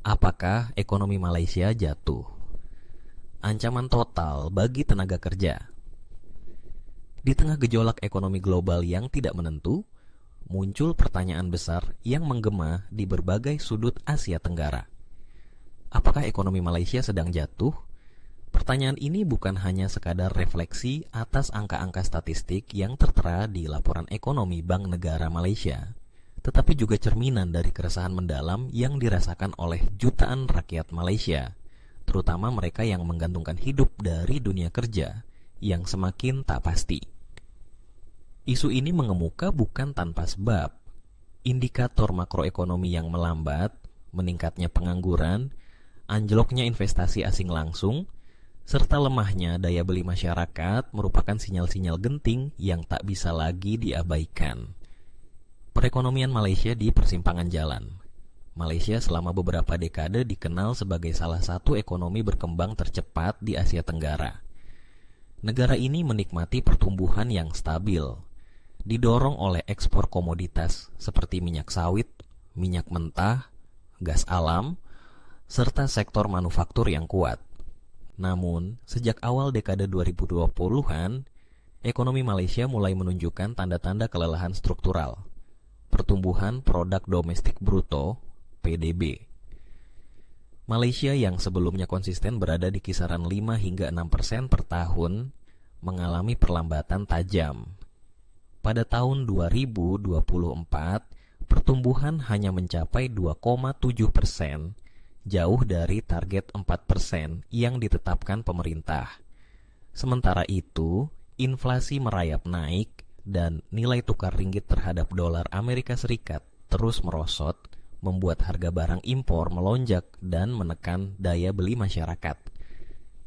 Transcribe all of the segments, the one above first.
Apakah ekonomi Malaysia jatuh? Ancaman total bagi tenaga kerja. Di tengah gejolak ekonomi global yang tidak menentu, muncul pertanyaan besar yang menggema di berbagai sudut Asia Tenggara. Apakah ekonomi Malaysia sedang jatuh? Pertanyaan ini bukan hanya sekadar refleksi atas angka-angka statistik yang tertera di laporan ekonomi Bank Negara Malaysia, tetapi juga cerminan dari keresahan mendalam yang dirasakan oleh jutaan rakyat Malaysia, terutama mereka yang menggantungkan hidup dari dunia kerja yang semakin tak pasti. Isu ini mengemuka bukan tanpa sebab. Indikator makroekonomi yang melambat, meningkatnya pengangguran, anjloknya investasi asing langsung, serta lemahnya daya beli masyarakat merupakan sinyal-sinyal genting yang tak bisa lagi diabaikan. Perekonomian Malaysia di persimpangan jalan. Malaysia selama beberapa dekade dikenal sebagai salah satu ekonomi berkembang tercepat di Asia Tenggara. Negara ini menikmati pertumbuhan yang stabil, didorong oleh ekspor komoditas seperti minyak sawit, minyak mentah, gas alam, serta sektor manufaktur yang kuat. Namun, sejak awal dekade 2020-an, ekonomi Malaysia mulai menunjukkan tanda-tanda kelelahan struktural. Pertumbuhan produk domestik bruto, PDB. Malaysia yang sebelumnya konsisten berada di kisaran 5 hingga 6% per tahun, mengalami perlambatan tajam. Pada tahun 2024, pertumbuhan hanya mencapai 2,7%, jauh dari target 4% yang ditetapkan pemerintah. Sementara itu, inflasi merayap naik dan nilai tukar ringgit terhadap dolar Amerika Serikat terus merosot, membuat harga barang impor melonjak dan menekan daya beli masyarakat.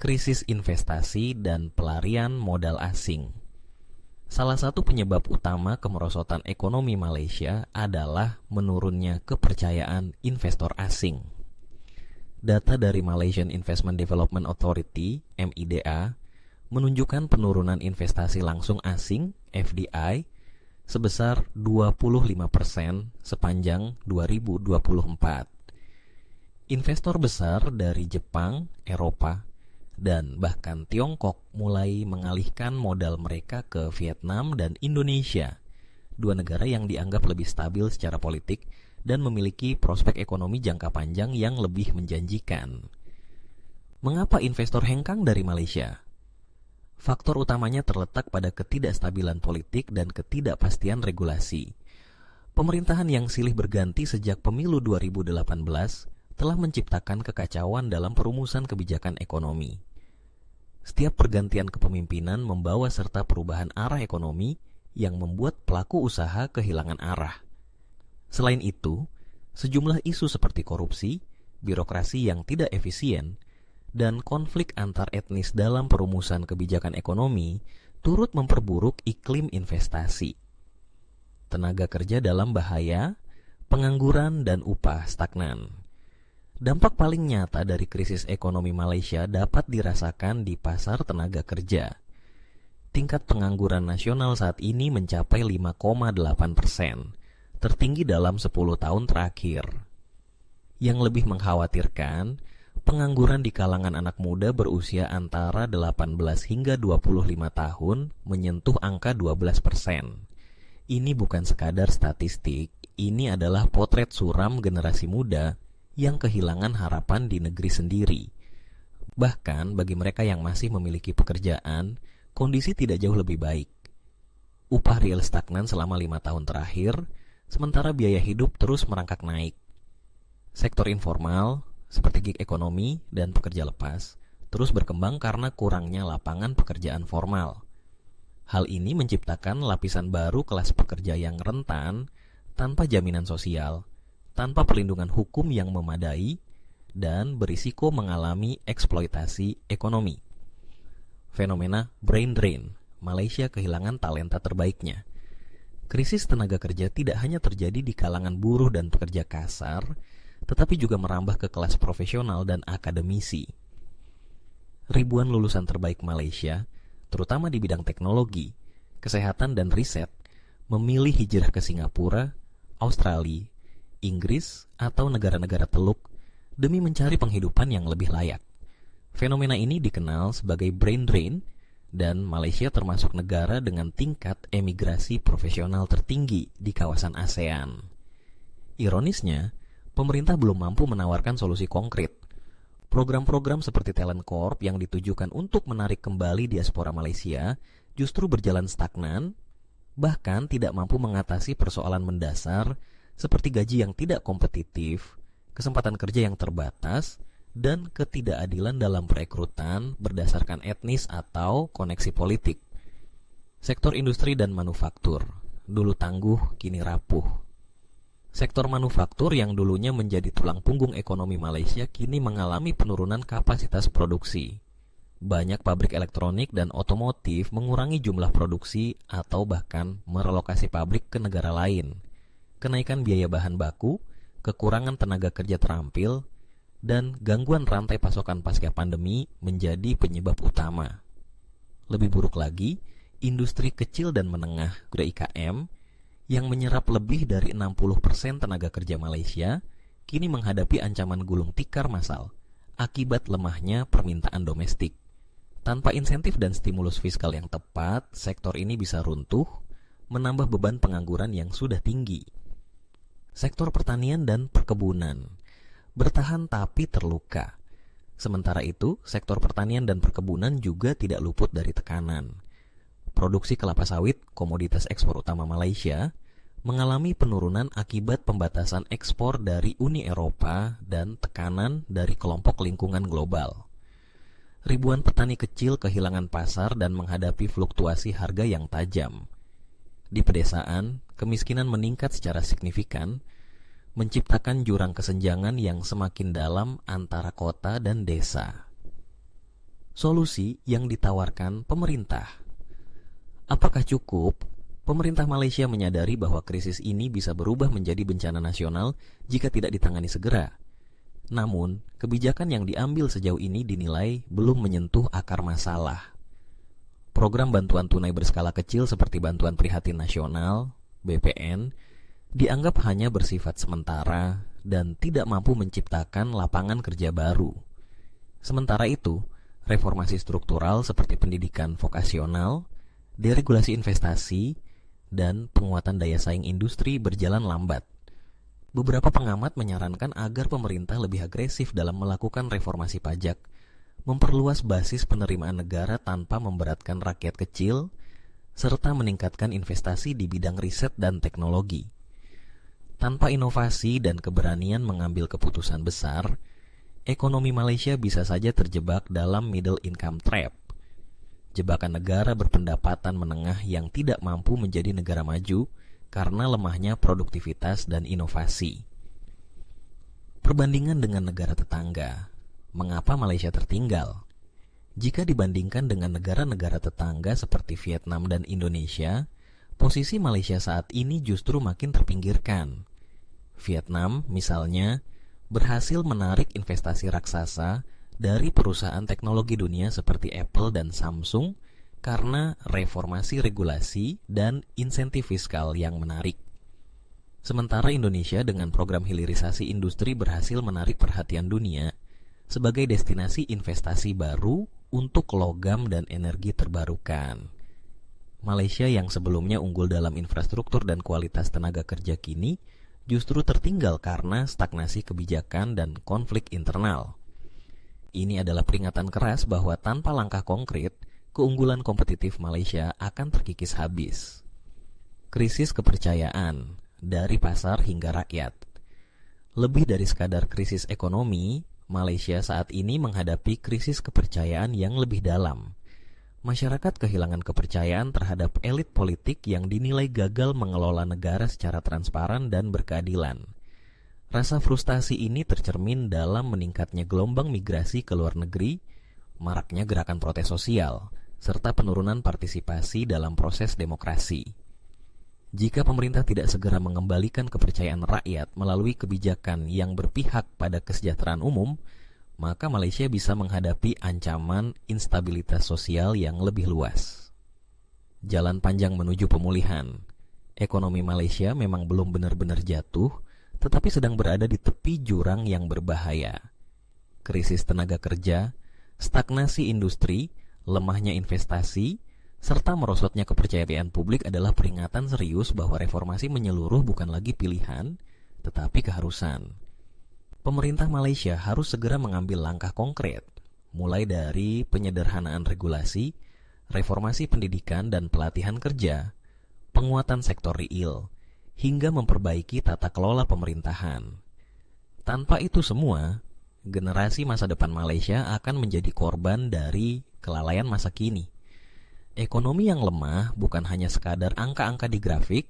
Krisis investasi dan pelarian modal asing. Salah satu penyebab utama kemerosotan ekonomi Malaysia adalah menurunnya kepercayaan investor asing. Data dari Malaysian Investment Development Authority, MIDA, menunjukkan penurunan investasi langsung asing, FDI, sebesar 25% sepanjang 2024. Investor besar dari Jepang, Eropa, dan bahkan Tiongkok mulai mengalihkan modal mereka ke Vietnam dan Indonesia, dua negara yang dianggap lebih stabil secara politik dan memiliki prospek ekonomi jangka panjang yang lebih menjanjikan. Mengapa investor hengkang dari Malaysia? Faktor utamanya terletak pada ketidakstabilan politik dan ketidakpastian regulasi. Pemerintahan yang silih berganti sejak pemilu 2018 telah menciptakan kekacauan dalam perumusan kebijakan ekonomi. Setiap pergantian kepemimpinan membawa serta perubahan arah ekonomi yang membuat pelaku usaha kehilangan arah. Selain itu, sejumlah isu seperti korupsi, birokrasi yang tidak efisien, dan konflik antar etnis dalam perumusan kebijakan ekonomi turut memperburuk iklim investasi. Tenaga kerja dalam bahaya, pengangguran dan upah stagnan. Dampak paling nyata dari krisis ekonomi Malaysia dapat dirasakan di pasar tenaga kerja. Tingkat pengangguran nasional saat ini mencapai 5,8%, tertinggi dalam 10 tahun terakhir. Yang lebih mengkhawatirkan, pengangguran di kalangan anak muda berusia antara 18 hingga 25 tahun menyentuh angka 12%. Ini bukan sekadar statistik, ini adalah potret suram generasi muda yang kehilangan harapan di negeri sendiri. Bahkan bagi mereka yang masih memiliki pekerjaan, kondisi tidak jauh lebih baik. Upah real stagnan selama 5 tahun terakhir, sementara biaya hidup terus merangkak naik. Sektor informal seperti gig ekonomi dan pekerja lepas terus berkembang karena kurangnya lapangan pekerjaan formal. Hal ini menciptakan lapisan baru kelas pekerja yang rentan, tanpa jaminan sosial, tanpa perlindungan hukum yang memadai, dan berisiko mengalami eksploitasi ekonomi. Fenomena brain drain, Malaysia kehilangan talenta terbaiknya. Krisis tenaga kerja tidak hanya terjadi di kalangan buruh dan pekerja kasar, tetapi juga merambah ke kelas profesional dan akademisi. Ribuan lulusan terbaik Malaysia, terutama di bidang teknologi, kesehatan dan riset, memilih hijrah ke Singapura, Australia, Inggris, atau negara-negara Teluk demi mencari penghidupan yang lebih layak. Fenomena ini dikenal sebagai brain drain, dan Malaysia termasuk negara dengan tingkat emigrasi profesional tertinggi di kawasan ASEAN. Ironisnya, pemerintah belum mampu menawarkan solusi konkret. Program-program seperti Talent Corp yang ditujukan untuk menarik kembali diaspora Malaysia justru berjalan stagnan, bahkan tidak mampu mengatasi persoalan mendasar seperti gaji yang tidak kompetitif, kesempatan kerja yang terbatas, dan ketidakadilan dalam perekrutan berdasarkan etnis atau koneksi politik. Sektor industri dan manufaktur, dulu tangguh kini rapuh. Sektor manufaktur yang dulunya menjadi tulang punggung ekonomi Malaysia kini mengalami penurunan kapasitas produksi. Banyak pabrik elektronik dan otomotif mengurangi jumlah produksi atau bahkan merelokasi pabrik ke negara lain. Kenaikan biaya bahan baku, kekurangan tenaga kerja terampil, dan gangguan rantai pasokan pasca pandemi menjadi penyebab utama. Lebih buruk lagi, industri kecil dan menengah (IKM) yang menyerap lebih dari 60% tenaga kerja Malaysia kini menghadapi ancaman gulung tikar massal akibat lemahnya permintaan domestik. Tanpa insentif dan stimulus fiskal yang tepat, sektor ini bisa runtuh, menambah beban pengangguran yang sudah tinggi. Sektor pertanian dan perkebunan bertahan tapi terluka. Sementara itu, sektor pertanian dan perkebunan juga tidak luput dari tekanan. Produksi kelapa sawit, komoditas ekspor utama Malaysia, mengalami penurunan akibat pembatasan ekspor dari Uni Eropa dan tekanan dari kelompok lingkungan global. Ribuan petani kecil kehilangan pasar dan menghadapi fluktuasi harga yang tajam. Di pedesaan, kemiskinan meningkat secara signifikan, menciptakan jurang kesenjangan yang semakin dalam antara kota dan desa. Solusi yang ditawarkan pemerintah. Apakah cukup? Pemerintah Malaysia menyadari bahwa krisis ini bisa berubah menjadi bencana nasional jika tidak ditangani segera. Namun, kebijakan yang diambil sejauh ini dinilai belum menyentuh akar masalah. Program bantuan tunai berskala kecil seperti Bantuan Prihatin Nasional, BPN, dianggap hanya bersifat sementara dan tidak mampu menciptakan lapangan kerja baru. Sementara itu, reformasi struktural seperti pendidikan vokasional, deregulasi investasi, dan penguatan daya saing industri berjalan lambat. Beberapa pengamat menyarankan agar pemerintah lebih agresif dalam melakukan reformasi pajak, memperluas basis penerimaan negara tanpa memberatkan rakyat kecil, serta meningkatkan investasi di bidang riset dan teknologi. Tanpa inovasi dan keberanian mengambil keputusan besar, ekonomi Malaysia bisa saja terjebak dalam middle income trap, jebakan negara berpendapatan menengah yang tidak mampu menjadi negara maju karena lemahnya produktivitas dan inovasi. Perbandingan dengan negara tetangga, mengapa Malaysia tertinggal? Jika dibandingkan dengan negara-negara tetangga seperti Vietnam dan Indonesia, posisi Malaysia saat ini justru makin terpinggirkan. Vietnam, misalnya, berhasil menarik investasi raksasa dari perusahaan teknologi dunia seperti Apple dan Samsung karena reformasi regulasi dan insentif fiskal yang menarik. Sementara Indonesia dengan program hilirisasi industri berhasil menarik perhatian dunia sebagai destinasi investasi baru untuk logam dan energi terbarukan. Malaysia yang sebelumnya unggul dalam infrastruktur dan kualitas tenaga kerja kini justru tertinggal karena stagnasi kebijakan dan konflik internal. Ini adalah peringatan keras bahwa tanpa langkah konkret, keunggulan kompetitif Malaysia akan terkikis habis. Krisis kepercayaan dari pasar hingga rakyat. Lebih dari sekadar krisis ekonomi, Malaysia saat ini menghadapi krisis kepercayaan yang lebih dalam. Masyarakat kehilangan kepercayaan terhadap elit politik yang dinilai gagal mengelola negara secara transparan dan berkeadilan. Rasa frustasi ini tercermin dalam meningkatnya gelombang migrasi ke luar negeri, maraknya gerakan protes sosial, serta penurunan partisipasi dalam proses demokrasi. Jika pemerintah tidak segera mengembalikan kepercayaan rakyat melalui kebijakan yang berpihak pada kesejahteraan umum, maka Malaysia bisa menghadapi ancaman instabilitas sosial yang lebih luas. Jalan panjang menuju pemulihan. Ekonomi Malaysia memang belum benar-benar jatuh, tetapi sedang berada di tepi jurang yang berbahaya. krisis tenaga kerja, stagnasi industri, lemahnya investasi, serta merosotnya kepercayaan publik adalah peringatan serius bahwa reformasi menyeluruh bukan lagi pilihan, tetapi keharusan. Pemerintah Malaysia harus segera mengambil langkah konkret, mulai dari penyederhanaan regulasi, reformasi pendidikan dan pelatihan kerja, penguatan sektor real, hingga memperbaiki tata kelola pemerintahan. Tanpa itu semua, generasi masa depan Malaysia akan menjadi korban dari kelalaian masa kini. Ekonomi yang lemah bukan hanya sekadar angka-angka di grafik,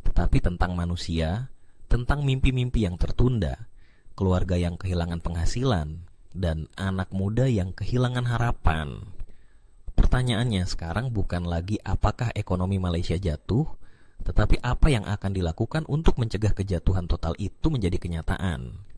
tetapi tentang manusia, tentang mimpi-mimpi yang tertunda, keluarga yang kehilangan penghasilan, dan anak muda yang kehilangan harapan. Pertanyaannya sekarang bukan lagi apakah ekonomi Malaysia jatuh, tetapi apa yang akan dilakukan untuk mencegah kejatuhan total itu menjadi kenyataan.